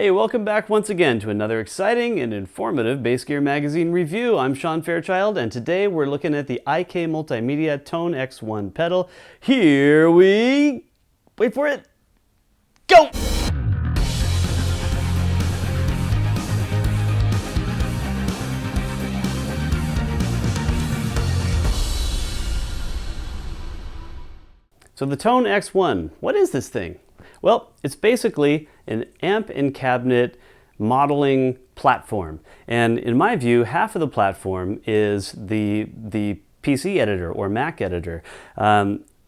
Hey, welcome back once again to another exciting and informative Bass Gear Magazine review. I'm Sean Fairchild, and today we're looking at the IK Multimedia ToneX ONE pedal. Here we... wait for it. Go! So the ToneX ONE, what is this thing? Well, it's basically an amp and cabinet modeling platform. And in my view, half of the platform is the PC editor or Mac editor.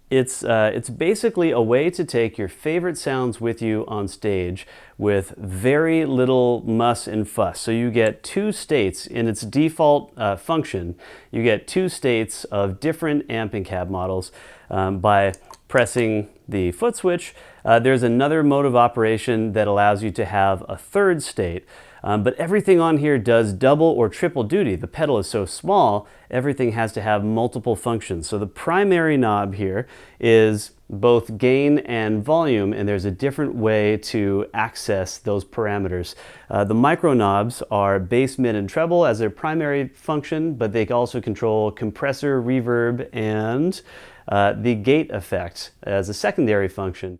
It's basically a way to take your favorite sounds with you on stage with very little muss and fuss. So you get two states in its default function. You get two states of different amp and cab models by pressing the foot switch. There's another mode of operation that allows you to have a third state. But everything on here does double or triple duty. The pedal is so small, everything has to have multiple functions. So the primary knob here is both gain and volume, and there's a different way to access those parameters. The micro knobs are bass, mid, and treble as their primary function, but they also control compressor, reverb, and the gate effect as a secondary function.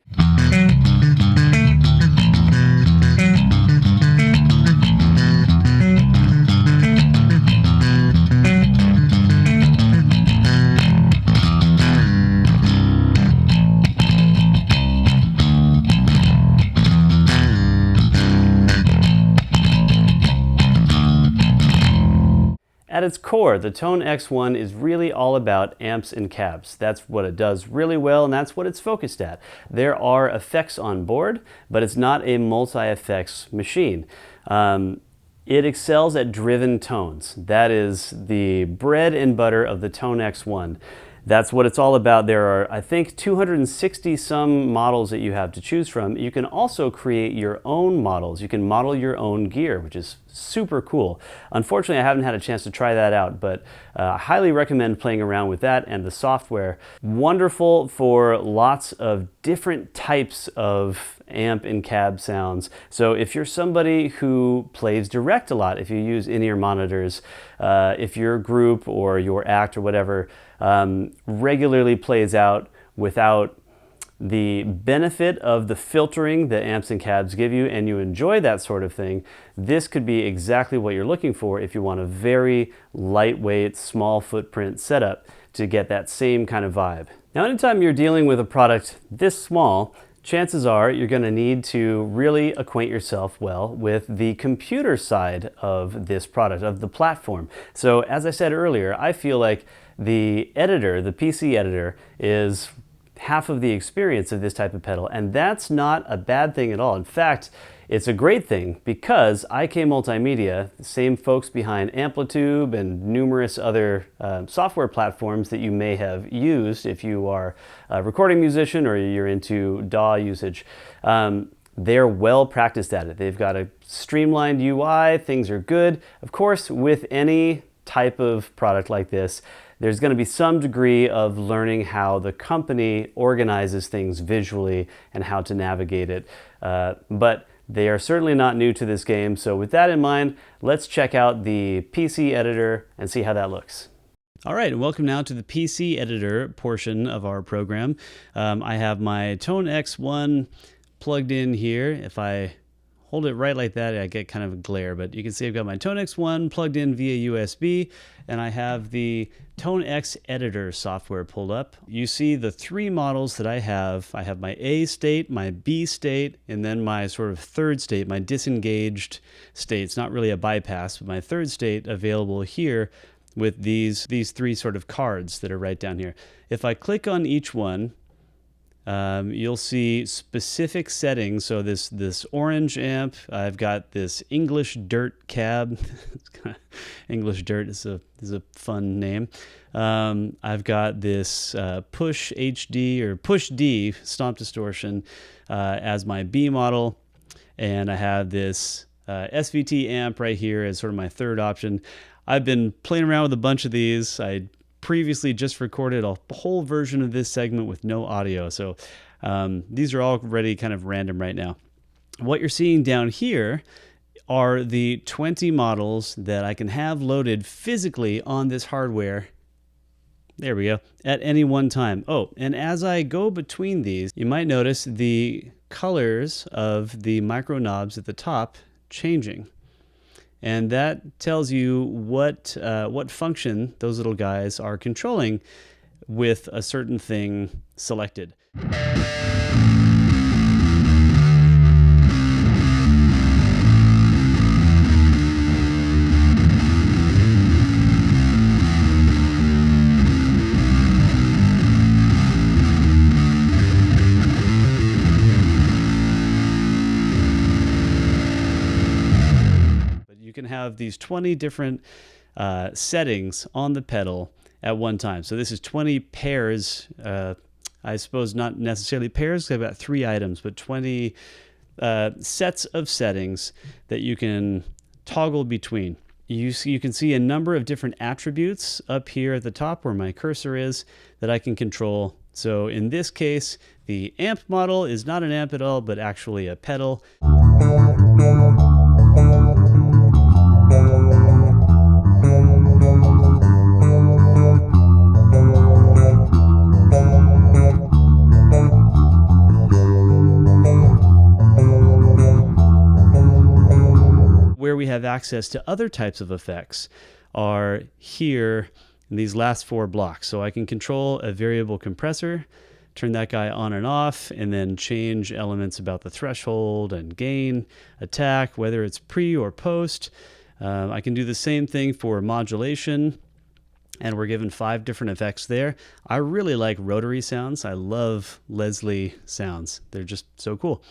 At its core, the ToneX ONE is really all about amps and cabs. That's what it does really well, and that's what it's focused at. There are effects on board, but it's not a multi-effects machine. It excels at driven tones. That is the bread and butter of the ToneX ONE. That's what it's all about. There are, I think, 260 some models that you have to choose from. You can also create your own models. You can model your own gear, which is super cool. Unfortunately, I haven't had a chance to try that out, but I highly recommend playing around with that and the software. Wonderful for lots of different types of amp and cab sounds. So if you're somebody who plays direct a lot, if you use in-ear monitors, if your group or your act or whatever regularly plays out without the benefit of the filtering that amps and cabs give you, and you enjoy that sort of thing, this could be exactly what you're looking for if you want a very lightweight, small footprint setup to get that same kind of vibe. Now, anytime you're dealing with a product this small, chances are you're going to need to really acquaint yourself well with the computer side of this product, of the platform. So as I said earlier, I feel like the editor, the PC editor, is half of the experience of this type of pedal, and that's not a bad thing at all. In fact, it's a great thing because IK Multimedia, the same folks behind Amplitude and numerous other software platforms that you may have used if you are a recording musician or you're into DAW usage, they're well practiced at it. They've got a streamlined UI, things are good. Of course, with any type of product like this, there's going to be some degree of learning how the company organizes things visually and how to navigate it. But they are certainly not new to this game. So with that in mind, let's check out the PC editor and see how that looks. All right, and welcome now to the PC editor portion of our program. I have my ToneX ONE plugged in here. If I hold it right like that, I get kind of a glare, but you can see I've got my ToneX ONE plugged in via USB, and I have the ToneX editor software pulled up. You see the three models that I have. I have my A state, my B state, and then my sort of third state, my disengaged state. It's not really a bypass, but my third state available here with these three sort of cards that are right down here. If I click on each one, you'll see specific settings. So this orange amp, I've got this English Dirt cab. English Dirt is a fun name. I've got this Push HD or Push D Stomp distortion as my B model, and I have this SVT amp right here as sort of my third option. I've been playing around with a bunch of these. I previously just recorded a whole version of this segment with no audio, so these are already kind of random right now. what you're seeing down here are the 20 models that I can have loaded physically on this hardware. There we go, at any one time. Oh, and as I go between these, you might notice the colors of the micro knobs at the top changing. And that tells you what function those little guys are controlling with a certain thing selected. You can have these 20 different settings on the pedal at one time. So this is 20 pairs, I suppose not necessarily pairs, because I've got 3 items, but 20 sets of settings that you can toggle between. You can see a number of different attributes up here at the top where my cursor is that I can control. So in this case, the amp model is not an amp at all, but actually a pedal. Where we have access to other types of effects are here in these last 4 blocks. So I can control a variable compressor, turn that guy on and off, and then change elements about the threshold and gain, attack, whether it's pre or post. I can do the same thing for modulation, and we're given 5 different effects there. I really like rotary sounds. I love Leslie sounds. They're just so cool.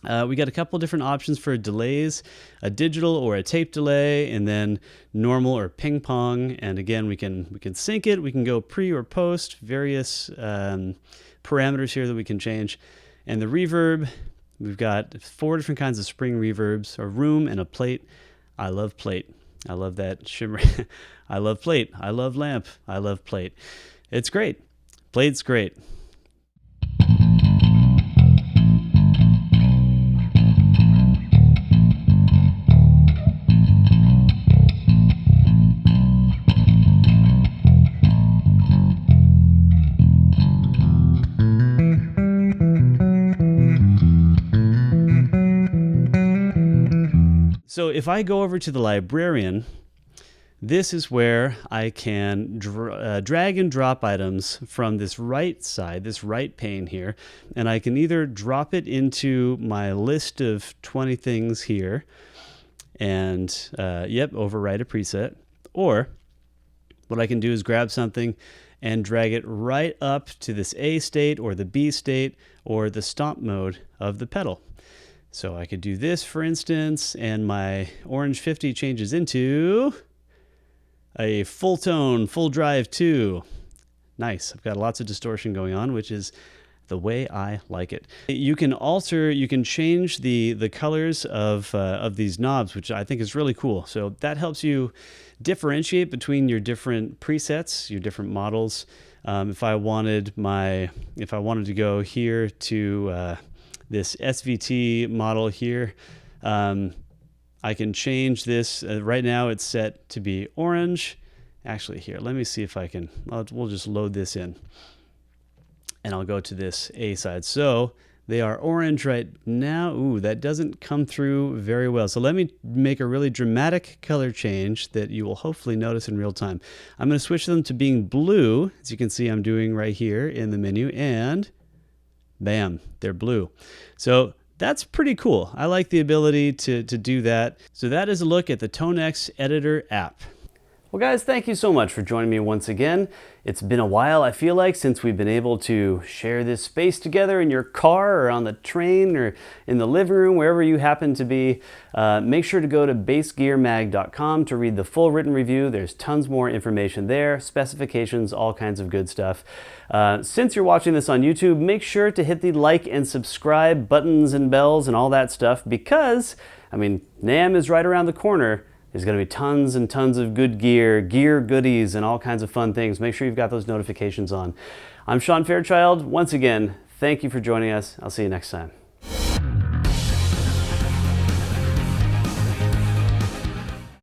We got a couple different options for delays, a digital or a tape delay, and then normal or ping pong. And again, we can sync it. We can go pre or post, various parameters here that we can change. And the reverb, we've got 4 different kinds of spring reverbs, a room and a plate. I love plate. I love that shimmer. I love plate. I love lamp. I love plate. It's great. Plate's great. So if I go over to the Librarian, this is where I can drag and drop items from this right side, this right pane here, and I can either drop it into my list of 20 things here and, overwrite a preset, or what I can do is grab something and drag it right up to this A state or the B state or the stomp mode of the pedal. So I could do this, for instance, and my orange 50 changes into a full tone, full drive 2. Nice. I've got lots of distortion going on, which is the way I like it. You can change the colors of these knobs, which I think is really cool. So that helps you differentiate between your different presets, your different models. If I wanted to go here to this SVT model here, I can change this. Right now it's set to be orange. Actually, here, let me see if I can, we'll just load this in. And I'll go to this A side. So they are orange right now. Ooh, that doesn't come through very well. So let me make a really dramatic color change that you will hopefully notice in real time. I'm going to switch them to being blue, as you can see I'm doing right here in the menu, and bam, they're blue. So that's pretty cool. I like the ability to do that. So that is a look at the ToneX Editor app. Well guys, thank you so much for joining me once again. It's been a while, I feel like, since we've been able to share this space together in your car or on the train or in the living room, wherever you happen to be. Make sure to go to bassgearmag.com to read the full written review. There's tons more information there, specifications, all kinds of good stuff. Since you're watching this on YouTube, make sure to hit the like and subscribe buttons and bells and all that stuff, because, I mean, NAMM is right around the corner. There's going to be tons and tons of good gear goodies, and all kinds of fun things. Make sure you've got those notifications on. I'm Fairchild. Once again, thank you for joining us. I'll see you next time.